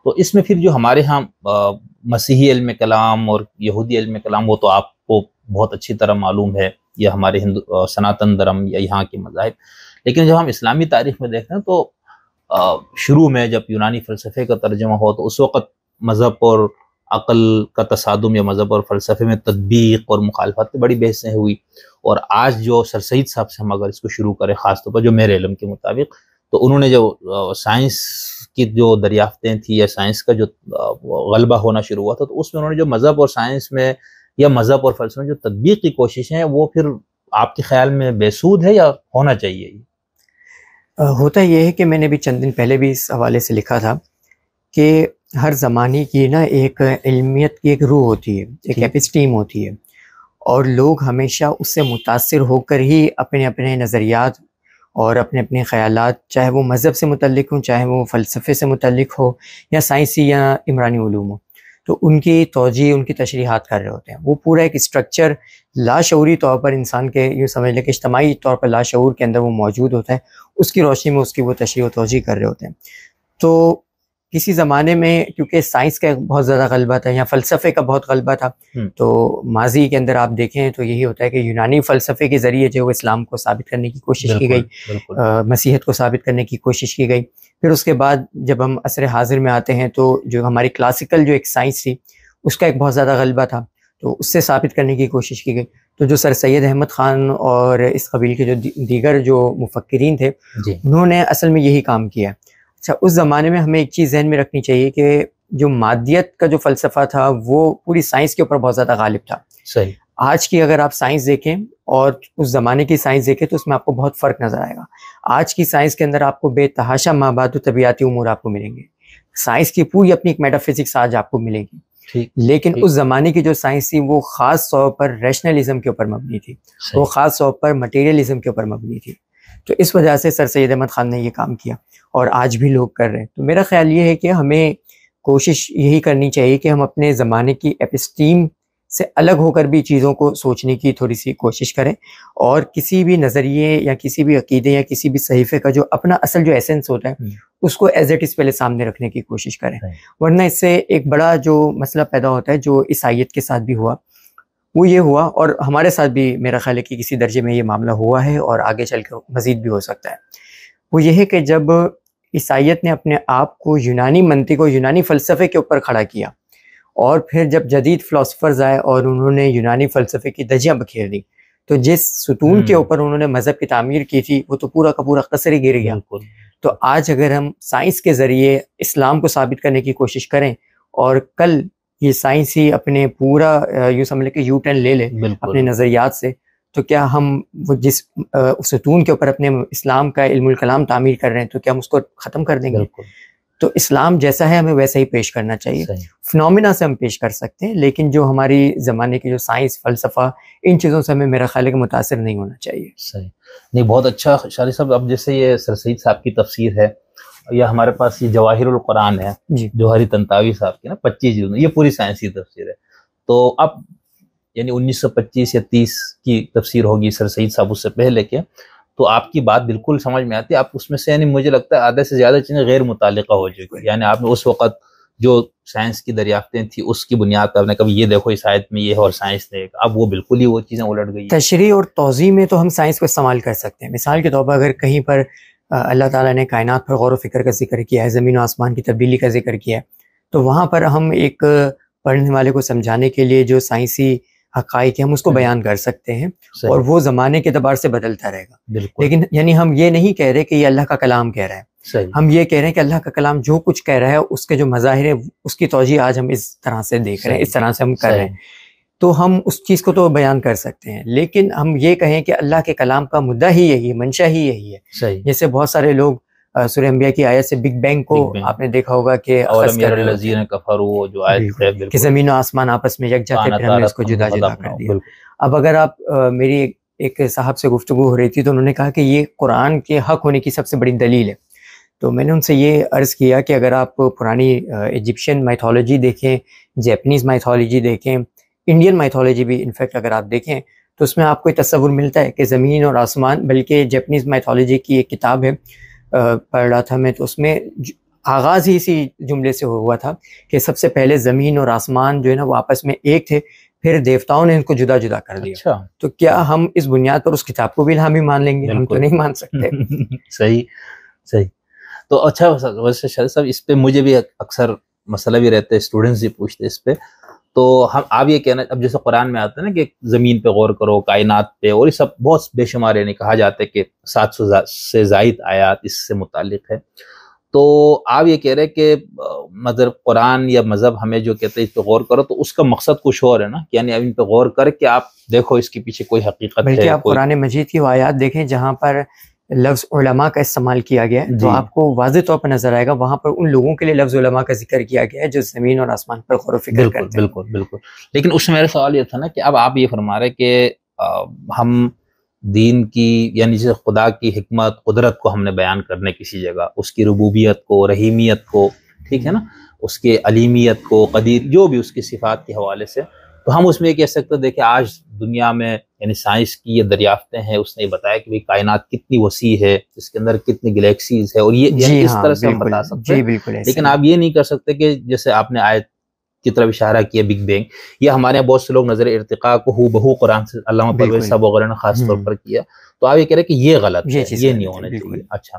تو اس میں پھر جو ہمارے ہاں مسیحی علم کلام اور یہودی علم کلام وہ تو آپ کو بہت اچھی طرح معلوم ہے، یا ہمارے سناتن دھرم یا یہاں کے مذاہب. لیکن جب ہم اسلامی تاریخ میں دیکھتے ہیں تو شروع میں جب یونانی فلسفے کا ترجمہ ہو تو اس وقت مذہب اور عقل کا تصادم یا مذہب اور فلسفے میں تطبیق اور مخالفت پہ بڑی بحثیں ہوئی. اور آج جو سر سید صاحب سے ہم اگر اس کو شروع کریں، خاص طور پر جو میرے علم کے مطابق، تو انہوں نے جو سائنس کی جو دریافتیں تھیں یا سائنس کا جو غلبہ ہونا شروع ہوا تھا، تو اس میں انہوں نے جو مذہب اور سائنس میں یا مذہب اور فلسفے میں جو تطبیق کی کوششیں ہیں، وہ پھر آپ کے خیال میں بے سود ہے یا ہونا چاہیے؟ ہوتا یہ ہے کہ میں نے بھی چند دن پہلے بھی اس حوالے سے لکھا تھا کہ ہر زمانے کی نا ایک علمیت کی ایک روح ہوتی ہے، ایک ایپسٹیم ہوتی ہے، اور لوگ ہمیشہ اس سے متاثر ہو کر ہی اپنے اپنے نظریات اور اپنے اپنے خیالات، چاہے وہ مذہب سے متعلق ہوں، چاہے وہ فلسفے سے متعلق ہو یا سائنسی یا عمرانی علوم ہو، تو ان کی توجیہ، ان کی تشریحات کر رہے ہوتے ہیں. وہ پورا ایک اسٹرکچر لاشعوری طور پر انسان کے، یوں سمجھ لیں کہ اجتماعی طور پر لاشعور کے اندر وہ موجود ہوتا ہے، اس کی روشنی میں اس کی وہ تشریح و توجیہ کر رہے ہوتے ہیں. تو کسی زمانے میں کیونکہ سائنس کا بہت زیادہ غلبہ تھا یا فلسفے کا بہت غلبہ تھا، تو ماضی کے اندر آپ دیکھیں تو یہی ہوتا ہے کہ یونانی فلسفے کے ذریعے جو اسلام کو ثابت کرنے کی کوشش کی گئی، مسیحیت کو ثابت کرنے کی کوشش کی گئی. پھر اس کے بعد جب ہم عصر حاضر میں آتے ہیں تو جو ہماری کلاسیکل جو ایک سائنس تھی اس کا ایک بہت زیادہ غلبہ تھا، تو اس سے ثابت کرنے کی کوشش کی گئی. تو جو سر سید احمد خان اور اس قبیل کے جو دیگر جو مفکرین تھے، انہوں نے اصل میں یہی کام کیا. اچھا، اس زمانے میں ہمیں ایک چیز ذہن میں رکھنی چاہیے کہ جو مادیت کا جو فلسفہ تھا وہ پوری سائنس کے اوپر بہت زیادہ غالب تھا. صحیح. آج کی اگر آپ سائنس دیکھیں اور اس زمانے کی سائنس دیکھیں تو اس میں آپ کو بہت فرق نظر آئے گا. آج کی سائنس کے اندر آپ کو بے تحاشا مابعد و طبیعاتی امور آپ کو ملیں گے. سائنس کی پوری اپنی ایک میٹا فزکس آج آپ کو ملے گی. لیکن اس زمانے کی جو سائنس تھی وہ خاص طور پر ریشنلزم کے اوپر مبنی تھی، وہ خاص طور پر مٹیریلزم کے اوپر مبنی تھی. تو اس وجہ سے سر سید احمد خان نے یہ کام کیا اور آج بھی لوگ کر رہے ہیں. تو میرا خیال یہ ہے کہ ہمیں کوشش یہی کرنی چاہیے کہ ہم اپنے زمانے کی ایپسٹیم سے الگ ہو کر بھی چیزوں کو سوچنے کی تھوڑی سی کوشش کریں، اور کسی بھی نظریے یا کسی بھی عقیدے یا کسی بھی صحیفے کا جو اپنا اصل جو ایسنس ہوتا ہے اس کو ایز اٹ از پہلے سامنے رکھنے کی کوشش کریں. ورنہ اس سے ایک بڑا جو مسئلہ پیدا ہوتا ہے جو عیسائیت کے ساتھ بھی ہوا، وہ یہ ہوا، اور ہمارے ساتھ بھی میرا خیال ہے کہ کسی درجے میں یہ معاملہ ہوا ہے اور آگے چل کے مزید بھی ہو سکتا ہے. وہ یہ ہے کہ جب عیسائیت نے اپنے آپ کو یونانی منطق و یونانی فلسفے کے اوپر کھڑا کیا، اور پھر جب جدید فلاسفرز آئے اور انہوں نے یونانی فلسفے کی دھجیاں بکھیر دی، تو جس ستون کے اوپر انہوں نے مذہب کی تعمیر کی تھی وہ تو پورا کا پورا قصر ہی گر گیا. تو آج اگر ہم سائنس کے ذریعے اسلام کو ثابت کرنے کی کوشش کریں اور کل یہ سائنس ہی اپنے پورا یوں سمجھ لیں کہ یو ٹرن لے لے اپنے نظریات سے، تو کیا ہم وہ جس ستون کے اوپر اپنے اسلام کا علم الکلام تعمیر کر رہے ہیں تو کیا ہم اس کو ختم کر دیں گے؟ تو اسلام جیسا ہے ہمیں ویسا ہی پیش کرنا چاہیے. فنومینا سے ہم پیش کر سکتے ہیں، لیکن جو ہماری زمانے کی جو سائنس، فلسفہ، ان چیزوں سے ہمیں میرا خیال ہے کہ متاثر نہیں ہونا چاہیے. صحیح. نہیں، بہت اچھا شاعری صاحب. اب جیسے یہ سر سید صاحب کی تفسیر ہے، یا ہمارے پاس یہ جواہر القرآن ہے جوہری طنطاوی صاحب کی نا 25 جلد، یہ پوری سائنسی تفسیر ہے. تو اب یعنی 1925 یا 30 کی تفسیر ہوگی سر سید صاحب اس سے پہلے کے، تو آپ کی بات بالکل سمجھ میں آتی ہے. آپ اس میں سے یعنی مجھے لگتا ہے آدھے سے زیادہ چیزیں غیر متعلقہ ہو چکی، یعنی آپ نے اس وقت جو سائنس کی دریافتیں تھیں اس کی بنیاد پر نے کبھی یہ دیکھو اس آیت میں یہ ہے اور سائنس نے، اب وہ بالکل ہی وہ چیزیں الٹ گئی. تشریح اور توضیح میں تو ہم سائنس کو استعمال کر سکتے ہیں. مثال کے طور پر اگر کہیں پر اللہ تعالیٰ نے کائنات پر غور و فکر کا ذکر کیا ہے، زمین و آسمان کی تبدیلی کا ذکر کیا ہے، تو وہاں پر ہم ایک پڑھنے والے کو سمجھانے کے لیے جو سائنسی حقائق ہم اس کو بیان کر سکتے ہیں، اور وہ زمانے کے اعتبار سے بدلتا رہے گا. لیکن یعنی ہم یہ نہیں کہہ رہے کہ یہ اللہ کا کلام کہہ رہا ہے، ہم یہ کہہ رہے ہیں کہ اللہ کا کلام جو کچھ کہہ رہا ہے اس کے جو مظاہر ہیں اس کی توجیہ آج ہم اس طرح سے دیکھ رہے ہیں، اس طرح سے ہم کر رہے ہیں، تو ہم اس چیز کو تو بیان کر سکتے ہیں. لیکن ہم یہ کہیں کہ اللہ کے کلام کا مدعا ہی یہی ہے، منشا ہی یہی ہے. جیسے بہت سارے لوگ سورہ انبیاء کی آیت سے بگ بینگ کو آپ نے دیکھا ہوگا کہ کہ زمین و آسمان آپس میں یکجا تھے، پھر ہم نے اس کو جدا جدا کر دیا. اب اگر آپ میری ایک صاحب سے گفتگو ہو رہی تھی تو انہوں نے کہا کہ یہ قرآن کے حق ہونے کی سب سے بڑی دلیل ہے. تو میں نے ان سے یہ عرض کیا کہ اگر آپ پرانی ایجپشین مائتھولوجی دیکھیں، جیپنیز مائتھولوجی دیکھیں، انڈین مائتھولوجی بھی انفیکٹ اگر آپ دیکھیں تو اس میں آپ کو یہ تصور ملتا ہے کہ زمین اور آسمان، بلکہ جیپنیز مائتھولوجی کی ایک کتاب ہے پڑھ رہا تھا میں، تو اس میں آغاز ہی اسی جملے سے ہوا تھا کہ سب سے پہلے زمین اور آسمان جو ہے نا وہ آپس میں ایک تھے، پھر دیوتاؤں نے ان کو جدا جدا کر دیا. اچھا تو کیا ہم اس بنیاد پر اس کتاب کو بھی الہامی مان لیں گے؟ ہم تو نہیں مان سکتے. صحیح صحیح. تو اچھا ویسے شاہد صاحب اس پہ مجھے بھی اکثر مسئلہ بھی رہتا ہے، اسٹوڈنٹس بھی پوچھتے اس پہ. تو ہم آپ یہ کہنا، اب جیسے قرآن میں آتا ہے نا کہ زمین پہ غور کرو، کائنات پہ، اور یہ سب بہت بے شمار یعنی کہا جاتا ہے کہ 700 سے زائد آیات اس سے متعلق ہے. تو آپ یہ کہہ رہے کہ مطلب قرآن یا مذہب ہمیں جو کہتے ہیں اس پہ غور کرو، تو اس کا مقصد کچھ اور ہے نا، یعنی اب ان پہ غور کر کے آپ دیکھو اس کے پیچھے کوئی حقیقت ہے. بلکہ آپ قرآن مجید کی وہ آیات دیکھیں جہاں پر لفظ علماء کا استعمال کیا گیا ہے، تو آپ کو واضح طور پر نظر آئے گا وہاں پر ان لوگوں کے لیے لفظ علماء کا ذکر کیا گیا ہے جو زمین اور آسمان پر غور و فکر کرتے ہیں. بالکل بالکل. لیکن اس میں میرا سوال یہ تھا نا کہ اب آپ یہ فرما رہے کہ ہم دین کی یعنی جیسے خدا کی حکمت قدرت کو ہم نے بیان کرنے کسی جگہ، اس کی ربوبیت کو، رحیمیت کو، ٹھیک ہے نا، اس کے علیمیت کو، قدیر، جو بھی اس کی صفات کے حوالے سے، تو ہم اس میں یہ کہہ سکتے ہیں دیکھیں آج دنیا میں یعنی سائنس کی یہ دریافتیں ہیں، اس نے بتایا کہ کائنات کتنی وسیع ہے، اس کے اندر کتنی گلیکسیز ہے، اور یہ یعنی اس طرح سے ہم بتا سکتے ہیں. لیکن آپ یہ نہیں کر سکتے کہ جیسے آپ نے آیت کی طرف اشارہ کیا بگ بینگ، یہ ہمارے یہاں بہت سے لوگ نظر ارتقاء کو ہو بہو قرآن سے علامہ پرویز صاحب وغیرہ نے خاص طور پر کیا. تو آپ یہ کہہ رہے کہ یہ غلط ہے، یہ نہیں ہونا چاہیے. اچھا،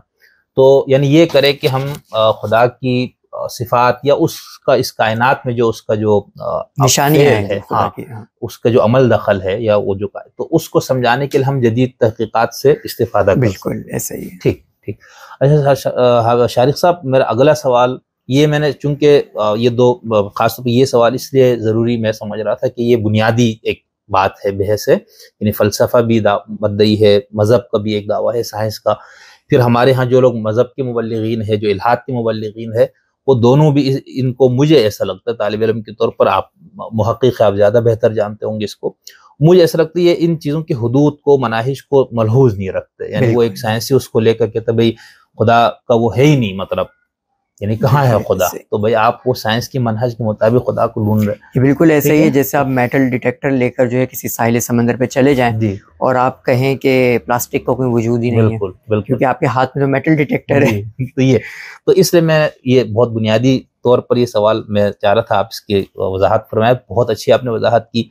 تو یعنی یہ کرے کہ ہم خدا کی صفات یا اس کائنات میں جو اس کا جو نشانی ہے، اس کا جو عمل دخل ہے یا وہ جو، تو اس کو سمجھانے کے لیے ہم جدید تحقیقات سے استفادہ کریں. بالکل ایسا ہی ہے. ٹھیک ٹھیک. اچھا شارق صاحب، میرا اگلا سوال یہ، میں نے چونکہ یہ دو خاص طور پہ یہ سوال اس لیے ضروری میں سمجھ رہا تھا کہ یہ بنیادی ایک بات ہے، بحث ہے، یعنی فلسفہ بھی مدعی ہے، مذہب کا بھی ایک دعویٰ ہے، سائنس کا. پھر ہمارے ہاں جو لوگ مذہب کے مبلغین ہیں، جو الحاد کے مبلغین ہیں، وہ دونوں بھی ان کو، مجھے ایسا لگتا ہے طالب علم کے طور پر، آپ محقق، آپ زیادہ بہتر جانتے ہوں گے اس کو، مجھے ایسا لگتا ہے یہ ان چیزوں کی حدود کو، مناہج کو ملحوظ نہیں رکھتے. یعنی وہ ایک سائنسی اس کو لے کر کہتے بھئی خدا کا وہ ہے ہی نہیں، مطلب یعنی کہاں ہے خدا، تو بھئی آپ وہ سائنس کی منہج کے مطابق خدا کو ڈھونڈ رہے. یہ بالکل ایسا ہی ہے جیسے آپ میٹل ڈیٹیکٹر لے کر جو ہے کسی ساحل سمندر پہ چلے جائیں اور آپ کہیں کہ پلاسٹک کا کوئی وجود ہی نہیں ہے، کیونکہ آپ کے ہاتھ میں تو میٹل ڈیٹیکٹر ہے. تو اس لیے میں یہ بہت بنیادی طور پر یہ سوال میں چاہ رہا تھا آپ اس کی وضاحت فرمائے. بہت اچھی آپ نے وضاحت کی.